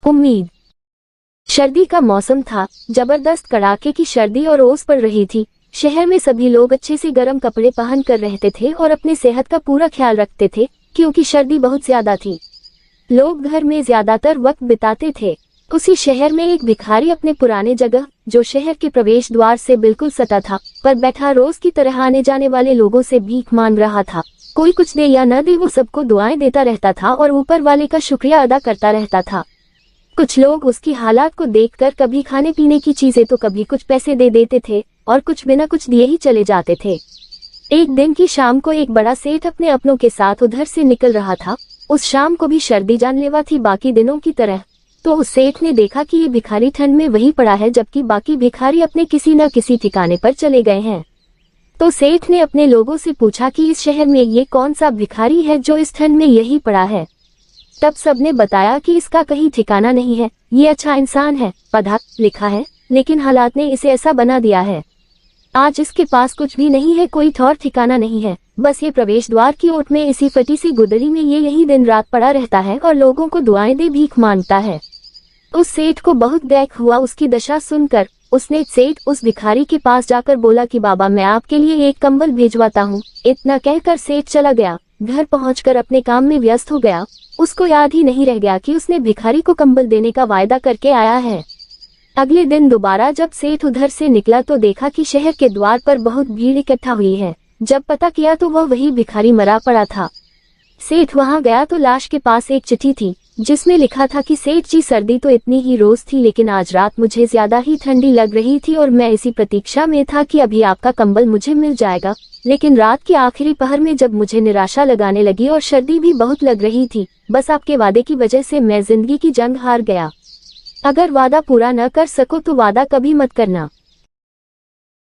उम्मीद। सर्दी का मौसम था, जबरदस्त कड़ाके की सर्दी और ओस पड़ रही थी। शहर में सभी लोग अच्छे से गर्म कपड़े पहन कर रहते थे और अपनी सेहत का पूरा ख्याल रखते थे, क्योंकि सर्दी बहुत ज्यादा थी। लोग घर में ज्यादातर वक्त बिताते थे। उसी शहर में एक भिखारी अपने पुराने जगह, जो शहर के प्रवेश द्वार से बिल्कुल सटा था, पर बैठा रोज की तरह आने जाने वाले लोगों से भीख मांग रहा था। कोई कुछ दे या न दे, वो सबको दुआएं देता रहता था और ऊपर वाले का शुक्रिया अदा करता रहता था। कुछ लोग उसकी हालात को देखकर कभी खाने पीने की चीजें तो कभी कुछ पैसे दे देते थे और कुछ बिना कुछ दिए ही चले जाते थे। एक दिन की शाम को एक बड़ा सेठ अपने अपनों के साथ उधर से निकल रहा था। उस शाम को भी सर्दी जानलेवा थी बाकी दिनों की तरह। तो उस सेठ ने देखा कि ये भिखारी ठंड में वहीं पड़ा है, जबकि बाकी भिखारी अपने किसी न किसी ठिकाने पर चले गए हैं। तो सेठ ने अपने लोगों से पूछा कि इस शहर में ये कौन सा भिखारी है जो इस ठंड में यही पड़ा है। तब सबने बताया कि इसका कहीं ठिकाना नहीं है, ये अच्छा इंसान है, पढ़ा लिखा है, लेकिन हालात ने इसे ऐसा बना दिया है। आज इसके पास कुछ भी नहीं है, कोई ठौर ठिकाना नहीं है, बस ये प्रवेश द्वार की ओट में इसी फटी सी गुदड़ी में ये यही दिन रात पड़ा रहता है और लोगों को दुआएं दे भीख मांगता है। उस सेठ को बहुत दैख हुआ उसकी दशा सुनकर। उसने सेठ उस भिखारी के पास जाकर बोला कि बाबा, मैं आपके लिए एक कंबल भेजवाता हूँ। इतना कहकर सेठ चला गया। घर पहुंचकर अपने काम में व्यस्त हो गया। उसको याद ही नहीं रह गया कि उसने भिखारी को कंबल देने का वायदा करके आया है। अगले दिन दोबारा जब सेठ उधर से निकला तो देखा कि शहर के द्वार पर बहुत भीड़ इकट्ठा हुई है। जब पता किया तो वह वही भिखारी मरा पड़ा था। सेठ वहां गया तो लाश के पास एक चिट्ठी थी, जिसमें लिखा था कि सेठ जी, सर्दी तो इतनी ही रोज थी, लेकिन आज रात मुझे ज्यादा ही ठंडी लग रही थी और मैं इसी प्रतीक्षा में था कि अभी आपका कंबल मुझे मिल जाएगा। लेकिन रात के आखिरी पहर में जब मुझे निराशा लगाने लगी और सर्दी भी बहुत लग रही थी, बस आपके वादे की वजह से मैं जिंदगी की जंग हार गया। अगर वादा पूरा न कर सको तो वादा कभी मत करना।